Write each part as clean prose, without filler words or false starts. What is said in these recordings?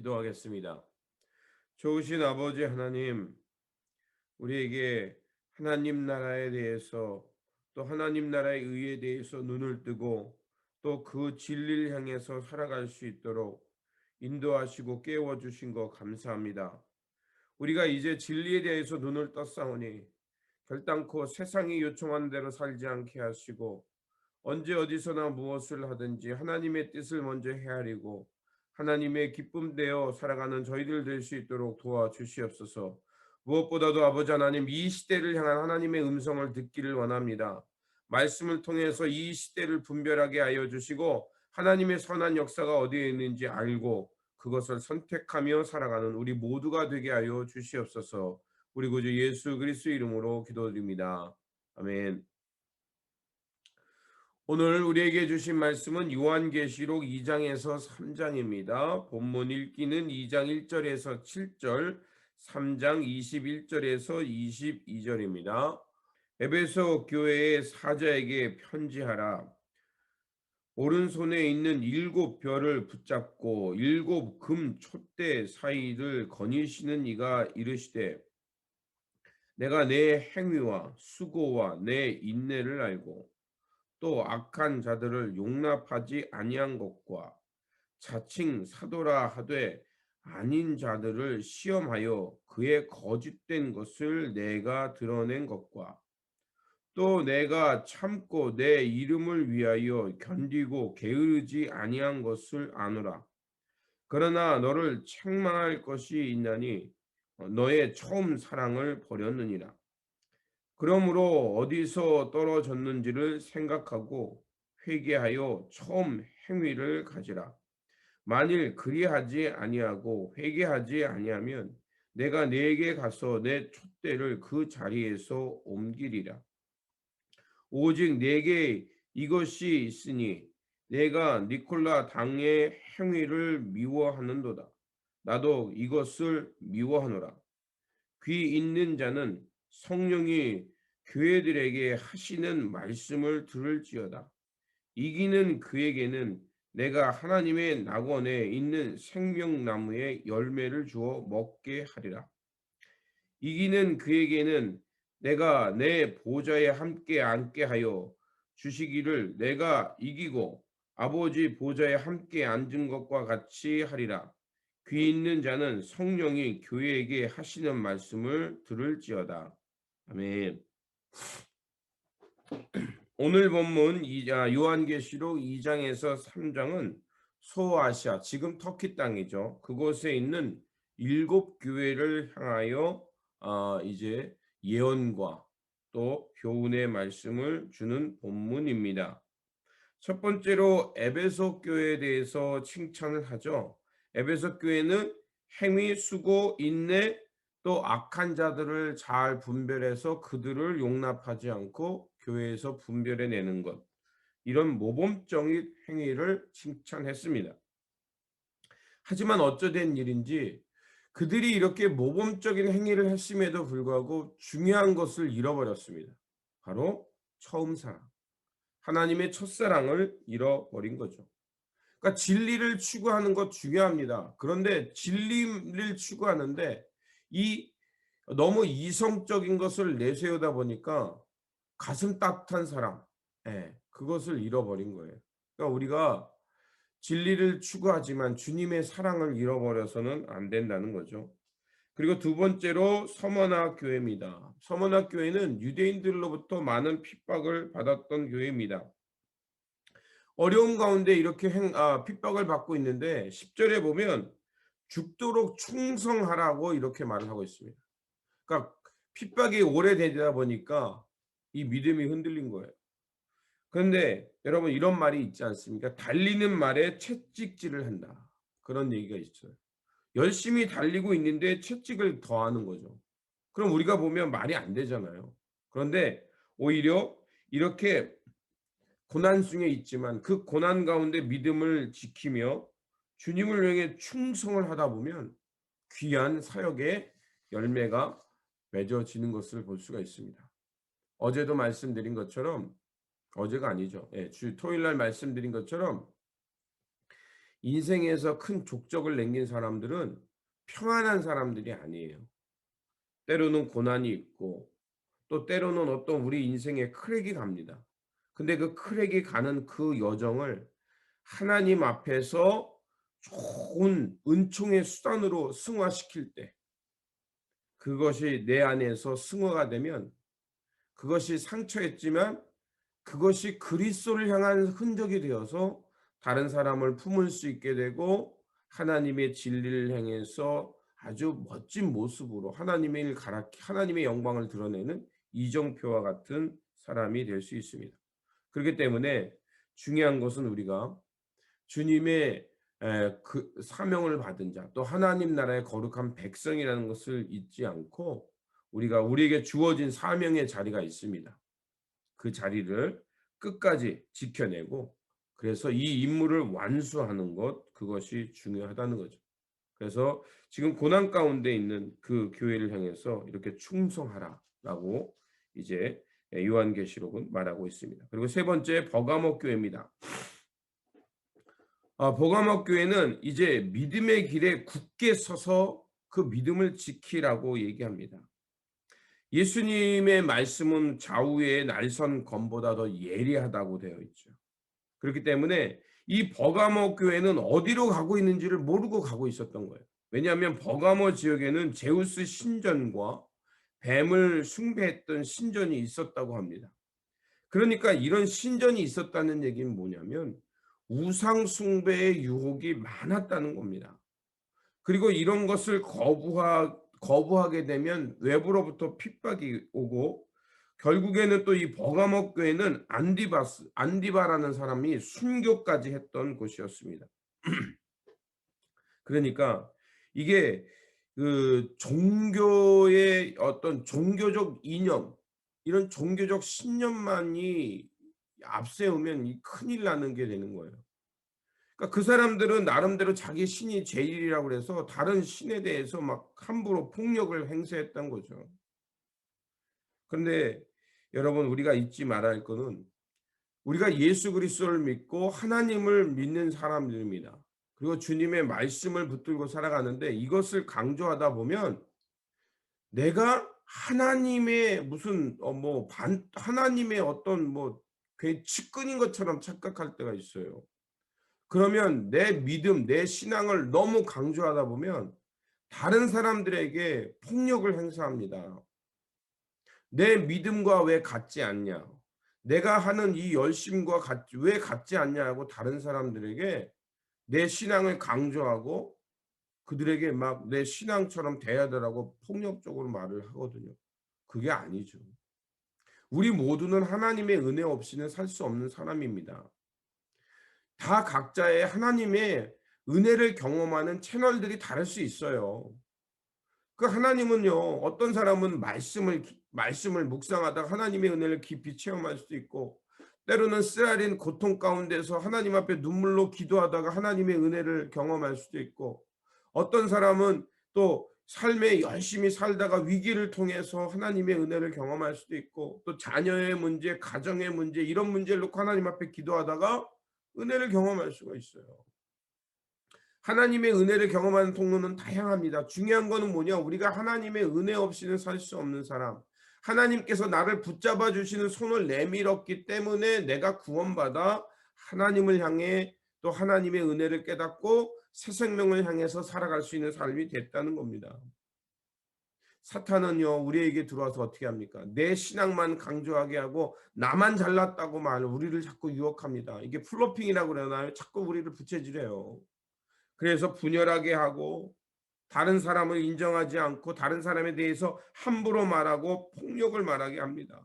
기도하겠습니다. 좋으신 아버지 하나님, 우리에게 하나님 나라에 대해서 또 하나님 나라의 의에 대해서 눈을 뜨고 또 그 진리를 향해서 살아갈 수 있도록 인도하시고 깨워주신 거 감사합니다. 우리가 이제 진리에 대해서 눈을 떴사오니 결단코 세상이 요청하는 대로 살지 않게 하시고 언제 어디서나 무엇을 하든지 하나님의 뜻을 먼저 헤아리고 하나님의 기쁨 되어 살아가는 저희들 될 수 있도록 도와주시옵소서. 무엇보다도 아버지 하나님, 이 시대를 향한 하나님의 음성을 듣기를 원합니다. 말씀을 통해서 이 시대를 분별하게 하여 주시고 하나님의 선한 역사가 어디에 있는지 알고 그것을 선택하며 살아가는 우리 모두가 되게 하여 주시옵소서. 우리 구주 예수 그리스도 이름으로 기도드립니다. 아멘. 오늘 우리에게 주신 말씀은 요한계시록 2장에서 3장입니다. 본문 읽기는 2장 1절에서 7절, 3장 21절에서 22절입니다. 에베소 교회의 사자에게 편지하라. 오른손에 있는 7별을 붙잡고 7금 촛대 사이를 거니시는 이가 이르시되 내가 내 행위와 수고와 내 인내를 알고 또 악한 자들을 용납하지 아니한 것과 자칭 사도라 하되 아닌 자들을 시험하여 그의 거짓된 것을 내가 드러낸 것과 또 내가 참고 내 이름을 위하여 견디고 게으르지 아니한 것을 아노라. 그러나 너를 책망할 것이 있나니 너의 처음 사랑을 버렸느니라. 그러므로 어디서 떨어졌는지를 생각하고 회개하여 처음 행위를 가지라. 만일 그리하지 아니하고 회개하지 아니하면 내가 네게 가서 내 촛대를 그 자리에서 옮기리라. 오직 내게 이것이 있으니 내가 니콜라 당의 행위를 미워하는도다. 나도 이것을 미워하노라. 귀 있는 자는 성령이 교회들에게 하시는 말씀을 들을지어다. 이기는 그에게는 내가 하나님의 낙원에 있는 생명나무의 열매를 주어 먹게 하리라. 이기는 그에게는 내가 내 보좌에 함께 앉게 하여 주시기를 내가 이기고 아버지 보좌에 함께 앉은 것과 같이 하리라. 귀 있는 자는 성령이 교회에게 하시는 말씀을 들을지어다. 아멘. 오늘 본문 요한계시록 2장에서 3장은 소아시아, 지금 터키 땅이죠. 그곳에 있는 7교회를 향하여 이제 예언과 또 교훈의 말씀을 주는 본문입니다. 첫 번째로 에베소 교회에 대해서 칭찬을 하죠. 에베소 교회는 행위, 수고, 인내, 또 악한 자들을 잘 분별해서 그들을 용납하지 않고 교회에서 분별해내는 것, 이런 모범적인 행위를 칭찬했습니다. 하지만 어쩌된 일인지 그들이 이렇게 모범적인 행위를 했음에도 불구하고 중요한 것을 잃어버렸습니다. 바로 처음 사랑, 하나님의 첫사랑을 잃어버린 거죠. 그러니까 진리를 추구하는 것 중요합니다. 그런데 진리를 추구하는데 이 너무 이성적인 것을 내세우다 보니까 가슴 따뜻한 사랑, 그것을 잃어버린 거예요. 그러니까 우리가 진리를 추구하지만 주님의 사랑을 잃어버려서는 안 된다는 거죠. 그리고 두 번째로 서머나 교회입니다. 서머나 교회는 유대인들로부터 많은 핍박을 받았던 교회입니다. 어려움 가운데 이렇게 핍박을 받고 있는데 10절에 보면 죽도록 충성하라고 이렇게 말을 하고 있습니다. 그러니까 핍박이 오래되다 보니까 이 믿음이 흔들린 거예요. 그런데 여러분 이런 말이 있지 않습니까? 달리는 말에 채찍질을 한다. 그런 얘기가 있어요. 열심히 달리고 있는데 채찍을 더하는 거죠. 그럼 우리가 보면 말이 안 되잖아요. 그런데 오히려 이렇게 고난 중에 있지만 그 고난 가운데 믿음을 지키며 주님을 위해 충성을 하다 보면 귀한 사역의 열매가 맺어지는 것을 볼 수가 있습니다. 어제도 말씀드린 것처럼, 어제가 아니죠. 토요일 날 말씀드린 것처럼 인생에서 큰 족적을 남긴 사람들은 평안한 사람들이 아니에요. 때로는 고난이 있고 또 때로는 어떤 우리 인생에 크랙이 갑니다. 근데 그 크랙이 가는 그 여정을 하나님 앞에서 좋은 은총의 수단으로 승화시킬 때 그것이 내 안에서 승화가 되면 그것이 상처였지만 그것이 그리스도를 향한 흔적이 되어서 다른 사람을 품을 수 있게 되고 하나님의 진리를 향해서 아주 멋진 모습으로 하나님의 일 가르치 하나님의 영광을 드러내는 이정표와 같은 사람이 될 수 있습니다. 그렇기 때문에 중요한 것은 우리가 주님의 그 사명을 받은 자, 또 하나님 나라의 거룩한 백성이라는 것을 잊지 않고 우리에게 주어진 사명의 자리가 있습니다. 그 자리를 끝까지 지켜내고 그래서 이 임무를 완수하는 것 그것이 중요하다는 거죠. 그래서 지금 고난 가운데 있는 그 교회를 향해서 이렇게 충성하라라고 이제 요한계시록은 말하고 있습니다. 그리고 세 번째 버가모 교회입니다. 버가모 교회는 이제 믿음의 길에 굳게 서서 그 믿음을 지키라고 얘기합니다. 예수님의 말씀은 좌우의 날선 검보다 더 예리하다고 되어 있죠. 그렇기 때문에 이 버가모 교회는 어디로 가고 있는지를 모르고 가고 있었던 거예요. 왜냐하면 버가모 지역에는 제우스 신전과 뱀을 숭배했던 신전이 있었다고 합니다. 그러니까 이런 신전이 있었다는 얘기는 뭐냐면 우상 숭배의 유혹이 많았다는 겁니다. 그리고 이런 것을 거부하게 되면 외부로부터 핍박이 오고 결국에는 또 이 버가모 교회는 안디바라는 사람이 순교까지 했던 곳이었습니다. 그러니까 이게 그 종교의 어떤 종교적 이념 이런 종교적 신념만이 앞세우면 이 큰일 나는 게 되는 거예요. 그러니까 그 사람들은 나름대로 자기 신이 제일이라고 그래서 다른 신에 대해서 막 함부로 폭력을 행사했던 거죠. 그런데 여러분 우리가 잊지 말아야 할 거는 우리가 예수 그리스도를 믿고 하나님을 믿는 사람들입니다. 그리고 주님의 말씀을 붙들고 살아가는데 이것을 강조하다 보면 내가 하나님의 무슨 하나님의 어떤 괜히 측근인 것처럼 착각할 때가 있어요. 그러면 내 믿음, 내 신앙을 너무 강조하다 보면 다른 사람들에게 폭력을 행사합니다. 내 믿음과 왜 같지 않냐? 내가 하는 이 열심과 왜 같지 않냐고 다른 사람들에게 내 신앙을 강조하고 그들에게 막 내 신앙처럼 대해야 되라고 폭력적으로 말을 하거든요. 그게 아니죠. 우리 모두는 하나님의 은혜 없이는 살 수 없는 사람입니다. 다 각자의 하나님의 은혜를 경험하는 채널들이 다를 수 있어요. 그 하나님은요, 어떤 사람은 말씀을 묵상하다가 하나님의 은혜를 깊이 체험할 수도 있고, 때로는 쓰라린 고통 가운데서 하나님 앞에 눈물로 기도하다가 하나님의 은혜를 경험할 수도 있고, 어떤 사람은 또 삶에 열심히 살다가 위기를 통해서 하나님의 은혜를 경험할 수도 있고, 또 자녀의 문제, 가정의 문제, 이런 문제를 놓고 하나님 앞에 기도하다가 은혜를 경험할 수가 있어요. 하나님의 은혜를 경험하는 통로는 다양합니다. 중요한 거는 뭐냐? 우리가 하나님의 은혜 없이는 살 수 없는 사람. 하나님께서 나를 붙잡아 주시는 손을 내밀었기 때문에 내가 구원받아 하나님을 향해 또 하나님의 은혜를 깨닫고 새 생명을 향해서 살아갈 수 있는 삶이 됐다는 겁니다. 사탄은요 우리에게 들어와서 어떻게 합니까? 내 신앙만 강조하게 하고 나만 잘났다고 우리를 자꾸 유혹합니다. 이게 플로핑이라고 그러나요? 자꾸 우리를 부채질해요. 그래서 분열하게 하고 다른 사람을 인정하지 않고 다른 사람에 대해서 함부로 말하고 폭력을 말하게 합니다.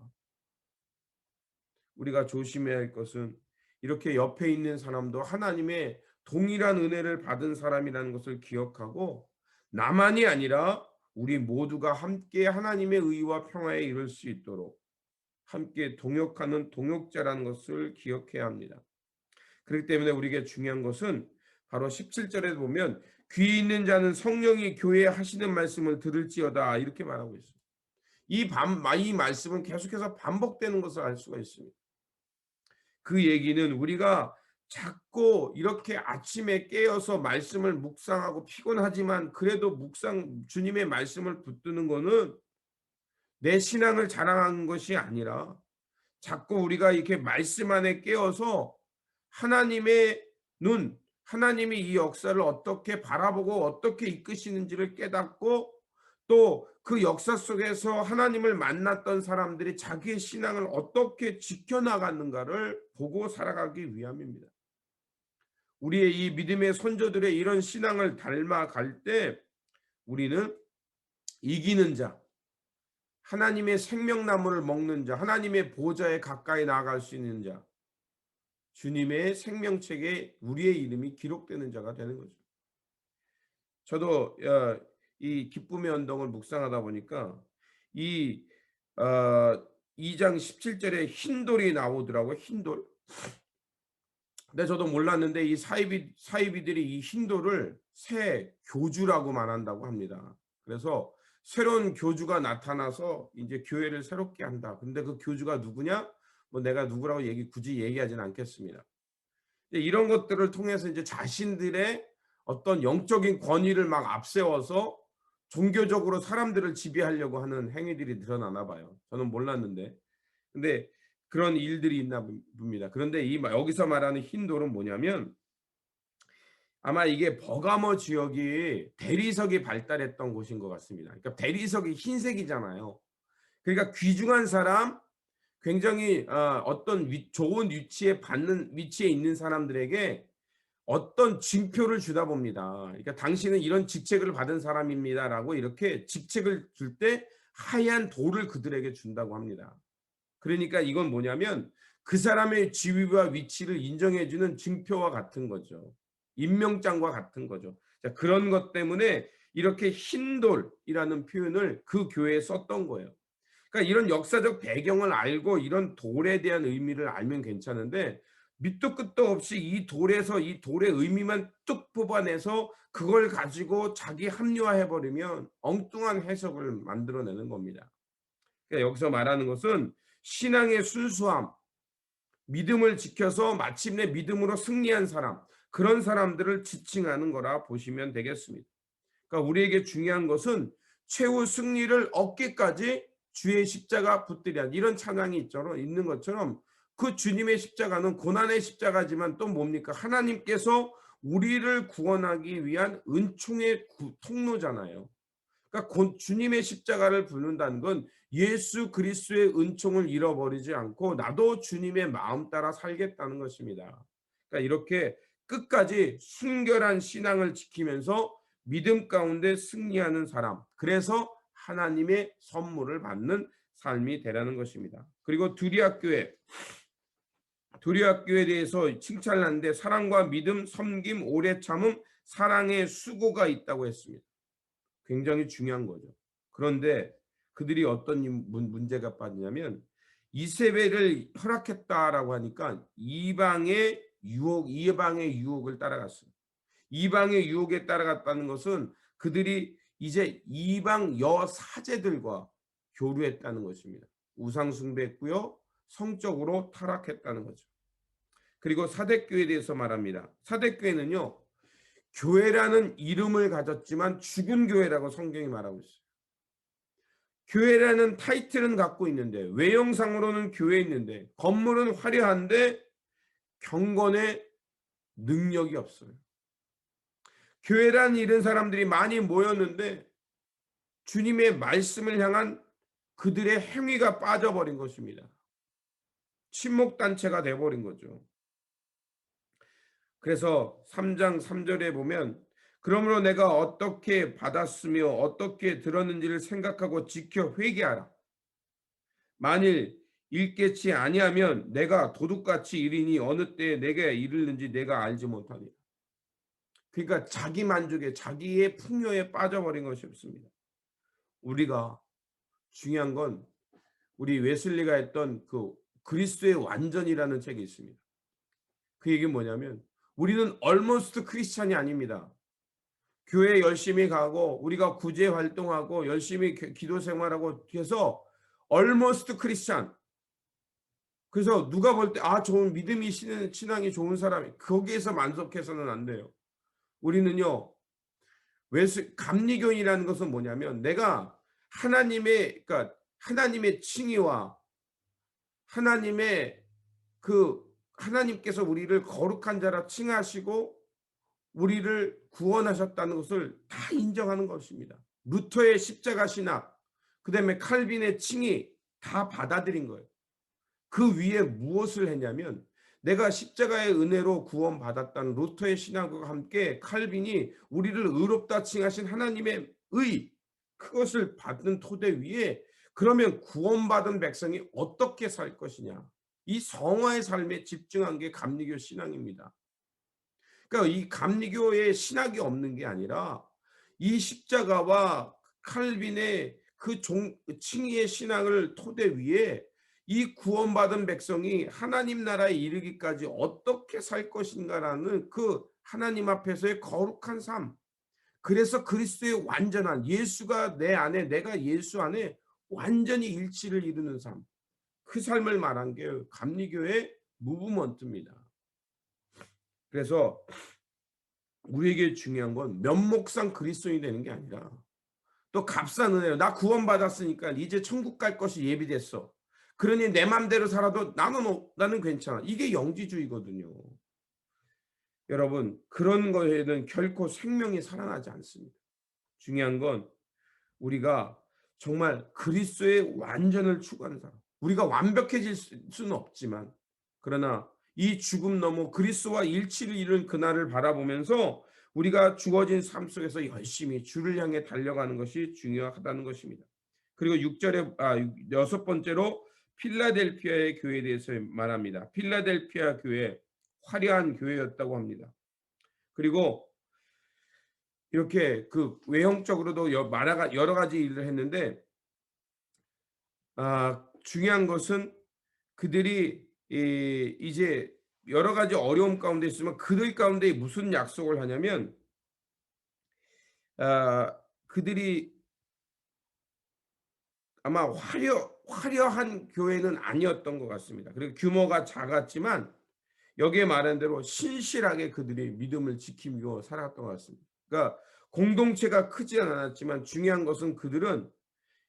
우리가 조심해야 할 것은 이렇게 옆에 있는 사람도 하나님의 동일한 은혜를 받은 사람이라는 것을 기억하고 나만이 아니라 우리 모두가 함께 하나님의 의와 평화에 이룰 수 있도록 함께 동역하는 동역자라는 것을 기억해야 합니다. 그렇기 때문에 우리에게 중요한 것은 바로 17절에 보면 귀 있는 자는 성령이 교회에 하시는 말씀을 들을지어다 이렇게 말하고 있어요. 이 말씀은 계속해서 반복되는 것을 알 수가 있습니다. 그 얘기는 우리가 자꾸 이렇게 아침에 깨어서 말씀을 묵상하고 피곤하지만 그래도 주님의 말씀을 붙드는 거는 내 신앙을 자랑하는 것이 아니라 자꾸 우리가 이렇게 말씀 안에 깨어서 하나님의 하나님이 이 역사를 어떻게 바라보고 어떻게 이끄시는지를 깨닫고 또 그 역사 속에서 하나님을 만났던 사람들이 자기의 신앙을 어떻게 지켜나갔는가를 보고 살아가기 위함입니다. 우리의 이 믿음의 선조들의 이런 신앙을 닮아갈 때 우리는 이기는 자, 하나님의 생명나무를 먹는 자, 하나님의 보좌에 가까이 나아갈 수 있는 자, 주님의 생명책에 우리의 이름이 기록되는 자가 되는 거죠. 저도 이 기쁨의 언덕을 묵상하다 보니까 이 2장 17절에 흰돌이 나오더라고요. 흰돌. 근데 저도 몰랐는데 이 사이비들이 이 흰돌을 새 교주라고 말한다고 합니다. 그래서 새로운 교주가 나타나서 이제 교회를 새롭게 한다. 근데 그 교주가 누구냐? 뭐 내가 누구라고 굳이 얘기하지는 않겠습니다. 이런 것들을 통해서 이제 자신들의 어떤 영적인 권위를 막 앞세워서 종교적으로 사람들을 지배하려고 하는 행위들이 드러나나 봐요. 저는 몰랐는데. 근데 그런 일들이 있나 봅니다. 그런데 여기서 말하는 흰돌은 뭐냐면 아마 이게 버가모 지역이 대리석이 발달했던 곳인 것 같습니다. 그러니까 대리석이 흰색이잖아요. 그러니까 귀중한 사람, 굉장히 어떤 좋은 위치에 있는 사람들에게 어떤 징표를 주다 봅니다. 그러니까 당신은 이런 직책을 받은 사람입니다라고 이렇게 직책을 줄 때 하얀 돌을 그들에게 준다고 합니다. 그러니까 이건 뭐냐면 그 사람의 지위와 위치를 인정해주는 징표와 같은 거죠. 임명장과 같은 거죠. 자, 그런 것 때문에 이렇게 흰돌이라는 표현을 그 교회에 썼던 거예요. 그러니까 이런 역사적 배경을 알고 이런 돌에 대한 의미를 알면 괜찮은데 밑도 끝도 없이 이 돌의 의미만 뚝 뽑아내서 그걸 가지고 자기 합리화해버리면 엉뚱한 해석을 만들어내는 겁니다. 그러니까 여기서 말하는 것은 신앙의 순수함, 믿음을 지켜서 마침내 믿음으로 승리한 사람, 그런 사람들을 지칭하는 거라 보시면 되겠습니다. 그러니까 우리에게 중요한 것은 최후 승리를 얻기까지 주의 십자가 붙들이라, 이런 찬양이 있는 것처럼 그 주님의 십자가는 고난의 십자가지만 또 뭡니까? 하나님께서 우리를 구원하기 위한 은총의 통로잖아요. 그러니까 주님의 십자가를 붙는다는 건 예수 그리스도의 은총을 잃어버리지 않고 나도 주님의 마음 따라 살겠다는 것입니다. 그러니까 이렇게 끝까지 순결한 신앙을 지키면서 믿음 가운데 승리하는 사람, 그래서 하나님의 선물을 받는 삶이 되라는 것입니다. 그리고 두리아교회에 대해서 칭찬하는데 사랑과 믿음, 섬김, 오래 참음, 사랑의 수고가 있다고 했습니다. 굉장히 중요한 거죠. 그런데 그들이 어떤 문제가 빠지냐면 이세벨을 허락했다라고 하니까 이방의 유혹을 따라갔어요. 이방의 유혹에 따라갔다는 것은 그들이 이제 이방 여사제들과 교류했다는 것입니다. 우상 숭배했고요. 성적으로 타락했다는 거죠. 그리고 사대교회에 대해서 말합니다. 사대교회는요, 교회라는 이름을 가졌지만 죽은 교회라고 성경이 말하고 있어요. 교회라는 타이틀은 갖고 있는데 외형상으로는 교회 있는데 건물은 화려한데 경건의 능력이 없어요. 교회라는 이런 사람들이 많이 모였는데 주님의 말씀을 향한 그들의 행위가 빠져버린 것입니다. 침묵단체가 돼버린 거죠. 그래서 3장 3절에 보면 그러므로 내가 어떻게 받았으며 어떻게 들었는지를 생각하고 지켜 회개하라. 만일 일깨치 아니하면 내가 도둑같이 이르니 어느 때에 내게 이르는지 내가 알지 못하니. 그러니까 자기 만족에 자기의 풍요에 빠져버린 것이 없습니다. 우리가 중요한 건 우리 웨슬리가 했던 그 그리스도의 완전이라는 책이 있습니다. 그 얘기는 뭐냐면 우리는 almost 크리스찬이 아닙니다. 교회 열심히 가고 우리가 구제 활동하고 열심히 기도 생활하고 해서 almost 크리스찬, 그래서 누가 볼 때 좋은 믿음이 신앙이 좋은 사람이 거기에서 만족해서는 안 돼요. 우리는요. 감리교인이라는 것은 뭐냐면 내가 그러니까 하나님의 칭의와 하나님의 하나님께서 우리를 거룩한 자라 칭하시고 우리를 구원하셨다는 것을 다 인정하는 것입니다. 루터의 십자가 신학, 그다음에 칼빈의 칭의 다 받아들인 거예요. 그 위에 무엇을 했냐면 내가 십자가의 은혜로 구원받았다는 루터의 신학과 함께 칼빈이 우리를 의롭다 칭하신 하나님의 그것을 받는 토대 위에 그러면 구원받은 백성이 어떻게 살 것이냐. 이 성화의 삶에 집중한 게 감리교 신앙입니다. 그러니까 이 감리교의 신학이 없는 게 아니라 이 십자가와 칼빈의 칭의의 신앙을 토대 위에 이 구원받은 백성이 하나님 나라에 이르기까지 어떻게 살 것인가라는 그 하나님 앞에서의 거룩한 삶. 그래서 그리스도의 완전한 예수가 내 안에 내가 예수 안에 완전히 일치를 이루는 삶. 그 삶을 말한 게 감리교의 무브먼트입니다. 그래서 우리에게 중요한 건 면목상 그리스도인이 되는 게 아니라 또 값싼 은혜로 나 구원받았으니까 이제 천국 갈 것이 예비됐어. 그러니 내 맘대로 살아도 나는 괜찮아. 이게 영지주의거든요. 여러분 그런 거에는 결코 생명이 살아나지 않습니다. 중요한 건 우리가 정말 그리스도의 완전을 추구하는 사람. 우리가 완벽해질 수는 없지만 그러나 이 죽음 넘어 그리스도와 일치를 이룬 그날을 바라보면서 우리가 주어진 삶 속에서 열심히 주를 향해 달려가는 것이 중요하다는 것입니다. 그리고 6절에 여섯 번째로 필라델피아의 교회에 대해서 말합니다. 필라델피아 교회 화려한 교회였다고 합니다. 그리고 이렇게 외형적으로도 여러 가지 일을 했는데 중요한 것은 그들이 이제 여러 가지 어려움 가운데 있으면 그들 가운데 무슨 약속을 하냐면 그들이 아마 화려한 교회는 아니었던 것 같습니다. 그리고 규모가 작았지만 여기에 말한 대로 신실하게 그들이 믿음을 지키며 살았던 것 같습니다. 그러니까 공동체가 크지 않았지만 중요한 것은 그들은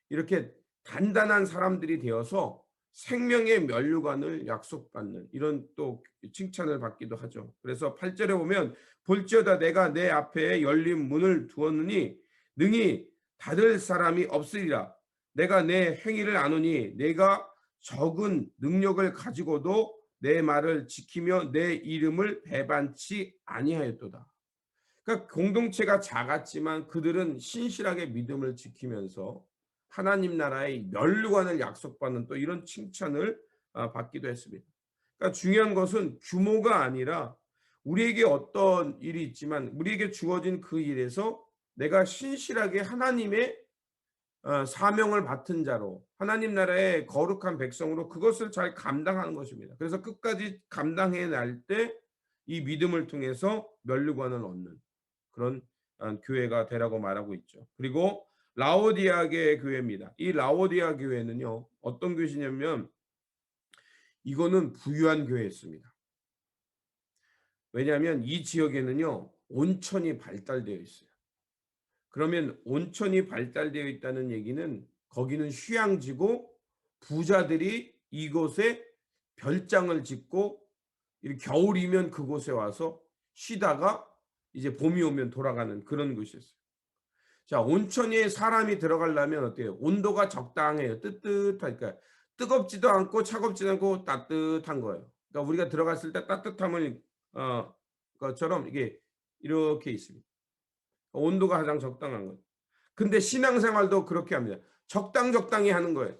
이렇게 단단한 사람들이 되어서 생명의 면류관을 약속받는 이런 또 칭찬을 받기도 하죠. 그래서 8절에 보면 볼지어다 내가 내 앞에 열린 문을 두었느니 능히 닫을 사람이 없으리라. 내가 내 행위를 아노니 내가 적은 능력을 가지고도 내 말을 지키며 내 이름을 배반치 아니하였도다. 그러니까 공동체가 작았지만 그들은 신실하게 믿음을 지키면서 하나님 나라의 면류관을 약속받는 또 이런 칭찬을 받기도 했습니다. 그러니까 중요한 것은 규모가 아니라 우리에게 어떤 일이 있지만 우리에게 주어진 그 일에서 내가 신실하게 하나님의 사명을 맡은 자로 하나님 나라의 거룩한 백성으로 그것을 잘 감당하는 것입니다. 그래서 끝까지 감당해 날 때 이 믿음을 통해서 면류관을 얻는 그런 교회가 되라고 말하고 있죠. 그리고 라오디아계 교회입니다. 이 라오디아 교회는요. 어떤 교회냐면 이거는 부유한 교회였습니다. 왜냐하면 이 지역에는요. 온천이 발달되어 있어요. 그러면 온천이 발달되어 있다는 얘기는 거기는 휴양지고 부자들이 이곳에 별장을 짓고 겨울이면 그곳에 와서 쉬다가 이제 봄이 오면 돌아가는 그런 곳이었어요. 자, 온천에 사람이 들어가려면 어때요? 온도가 적당해요. 뜨뜻하니까 뜨겁지도 않고 차갑지도 않고 따뜻한 거예요. 그러니까 우리가 들어갔을 때 따뜻함을 것처럼 이게 이렇게 있습니다. 온도가 가장 적당한 거예요. 근데 신앙생활도 그렇게 합니다. 적당히 하는 거예요.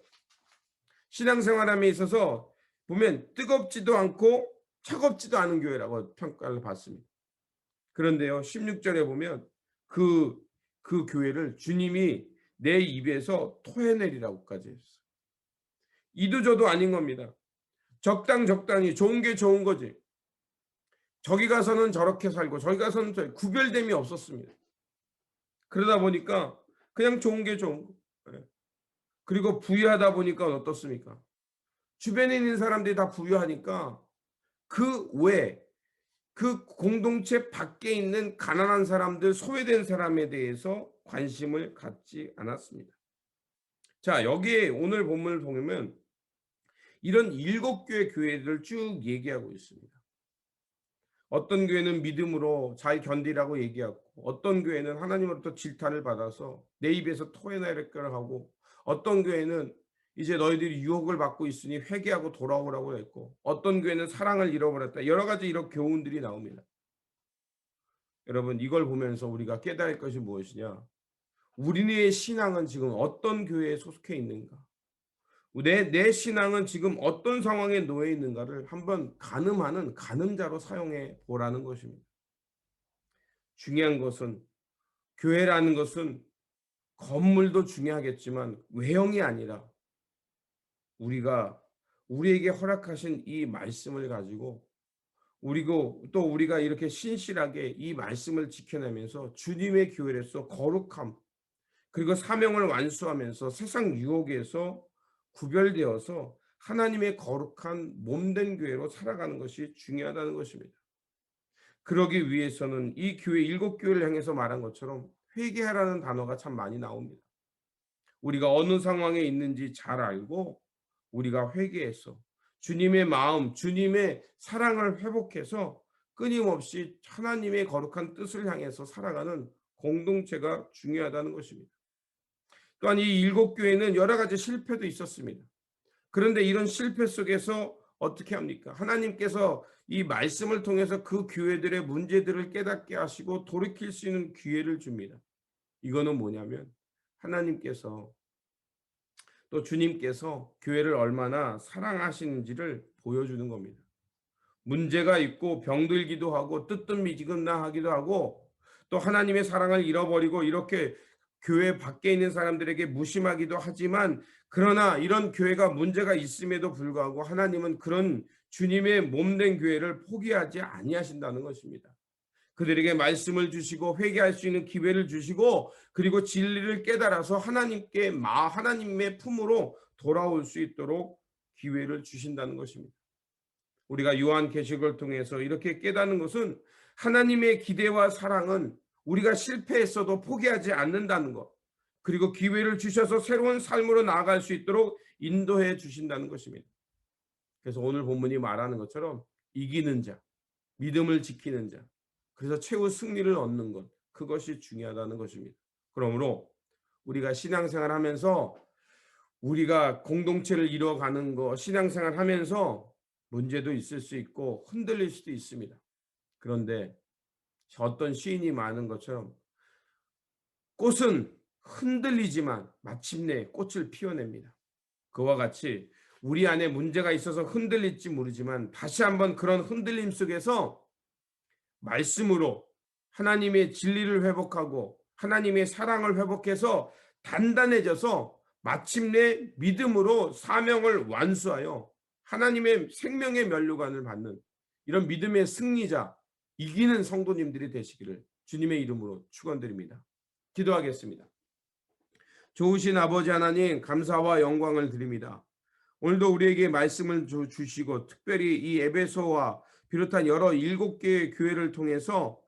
신앙생활함에 있어서 보면 뜨겁지도 않고 차갑지도 않은 교회라고 평가를 받습니다. 그런데요, 16절에 보면 그 교회를 주님이 내 입에서 토해내리라고까지 했어요. 이도저도 아닌 겁니다. 적당히 좋은 게 좋은 거지. 저기 가서는 저렇게 살고 저기 가서는 구별됨이 없었습니다. 그러다 보니까 그냥 좋은 게 좋은 거. 그리고 부유하다 보니까 어떻습니까? 주변에 있는 사람들이 다 부유하니까 그 외 그 공동체 밖에 있는 가난한 사람들, 소외된 사람에 대해서 관심을 갖지 않았습니다. 자, 여기에 오늘 본문을 보면 이런 7 교회 교회들을 쭉 얘기하고 있습니다. 어떤 교회는 믿음으로 잘 견디라고 얘기하고, 어떤 교회는 하나님으로부터 질타를 받아서 내 입에서 토해낼 거라 하고, 어떤 교회는 이제 너희들이 유혹을 받고 있으니 회개하고 돌아오라고 했고, 어떤 교회는 사랑을 잃어버렸다. 여러 가지 이런 교훈들이 나옵니다. 여러분, 이걸 보면서 우리가 깨달을 것이 무엇이냐? 우리의 신앙은 지금 어떤 교회에 속해 있는가? 내 신앙은 지금 어떤 상황에 놓여 있는가를 한번 가늠하는 가늠자로 사용해 보라는 것입니다. 중요한 것은, 교회라는 것은 건물도 중요하겠지만 외형이 아니라 우리가 우리에게 허락하신 이 말씀을 가지고, 그리고 또 우리가 이렇게 신실하게 이 말씀을 지켜내면서 주님의 교회로서 거룩함, 그리고 사명을 완수하면서 세상 유혹에서 구별되어서 하나님의 거룩한 몸된 교회로 살아가는 것이 중요하다는 것입니다. 그러기 위해서는 이 교회 7 교회를 향해서 말한 것처럼 회개하라는 단어가 참 많이 나옵니다. 우리가 어느 상황에 있는지 잘 알고 우리가 회개해서 주님의 마음, 주님의 사랑을 회복해서 끊임없이 하나님의 거룩한 뜻을 향해서 살아가는 공동체가 중요하다는 것입니다. 또한 이 7 교회는 여러 가지 실패도 있었습니다. 그런데 이런 실패 속에서 어떻게 합니까? 하나님께서 이 말씀을 통해서 그 교회들의 문제들을 깨닫게 하시고 돌이킬 수 있는 기회를 줍니다. 이거는 뭐냐면 하나님께서 또 주님께서 교회를 얼마나 사랑하시는지를 보여주는 겁니다. 문제가 있고 병들기도 하고 뜨뜻미지근하기도 하고 또 하나님의 사랑을 잃어버리고 이렇게 교회 밖에 있는 사람들에게 무심하기도 하지만, 그러나 이런 교회가 문제가 있음에도 불구하고 하나님은 그런 주님의 몸된 교회를 포기하지 아니하신다는 것입니다. 그들에게 말씀을 주시고 회개할 수 있는 기회를 주시고, 그리고 진리를 깨달아서 하나님의 품으로 돌아올 수 있도록 기회를 주신다는 것입니다. 우리가 요한계시록을 통해서 이렇게 깨닫는 것은 하나님의 기대와 사랑은 우리가 실패했어도 포기하지 않는다는 것, 그리고 기회를 주셔서 새로운 삶으로 나아갈 수 있도록 인도해 주신다는 것입니다. 그래서 오늘 본문이 말하는 것처럼 이기는 자, 믿음을 지키는 자, 그래서 최후 승리를 얻는 것, 그것이 중요하다는 것입니다. 그러므로 우리가 신앙생활 하면서 우리가 공동체를 이루어가는 것, 신앙생활 하면서 문제도 있을 수 있고 흔들릴 수도 있습니다. 그런데 어떤 시인이 말하는 것처럼 꽃은 흔들리지만 마침내 꽃을 피워냅니다. 그와 같이 우리 안에 문제가 있어서 흔들릴지 모르지만 다시 한번 그런 흔들림 속에서 말씀으로 하나님의 진리를 회복하고 하나님의 사랑을 회복해서 단단해져서 마침내 믿음으로 사명을 완수하여 하나님의 생명의 면류관을 받는 이런 믿음의 승리자, 이기는 성도님들이 되시기를 주님의 이름으로 축원드립니다. 기도하겠습니다. 좋으신 아버지 하나님, 감사와 영광을 드립니다. 오늘도 우리에게 말씀을 주시고 특별히 이 에베소와 비롯한 여러 7개의 교회를 통해서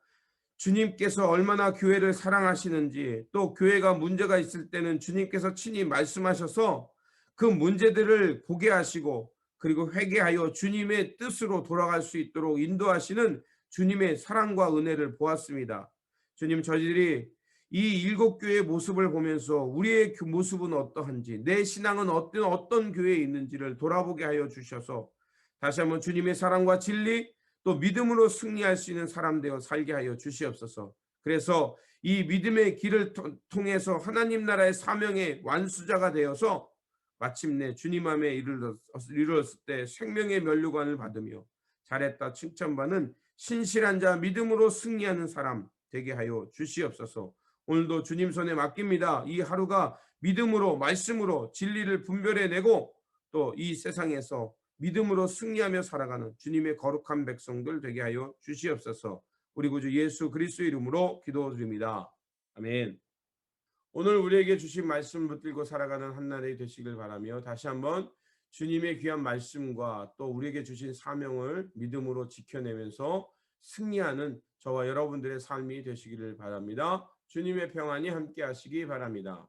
주님께서 얼마나 교회를 사랑하시는지, 또 교회가 문제가 있을 때는 주님께서 친히 말씀하셔서 그 문제들을 보게 하시고 그리고 회개하여 주님의 뜻으로 돌아갈 수 있도록 인도하시는 주님의 사랑과 은혜를 보았습니다. 주님, 저희들이 이 7 교회의 모습을 보면서 우리의 모습은 어떠한지, 내 신앙은 어떤 교회에 있는지를 돌아보게 하여 주셔서 다시 한번 주님의 사랑과 진리, 또 믿음으로 승리할 수 있는 사람 되어 살게 하여 주시옵소서. 그래서 이 믿음의 길을 통해서 하나님 나라의 사명의 완수자가 되어서 마침내 주님 안에 이르렀을 때 생명의 면류관을 받으며 잘했다 칭찬받는 신실한 자, 믿음으로 승리하는 사람 되게 하여 주시옵소서. 오늘도 주님 손에 맡깁니다. 이 하루가 믿음으로 말씀으로 진리를 분별해내고 또 이 세상에서 믿음으로 승리하며 살아가는 주님의 거룩한 백성들 되게 하여 주시옵소서. 우리 구주 예수 그리스도 이름으로 기도드립니다. 아멘. 오늘 우리에게 주신 말씀을 붙들고 살아가는 한날이 되시길 바라며 다시 한번 주님의 귀한 말씀과 또 우리에게 주신 사명을 믿음으로 지켜내면서 승리하는 저와 여러분들의 삶이 되시기를 바랍니다. 주님의 평안이 함께 하시기 바랍니다.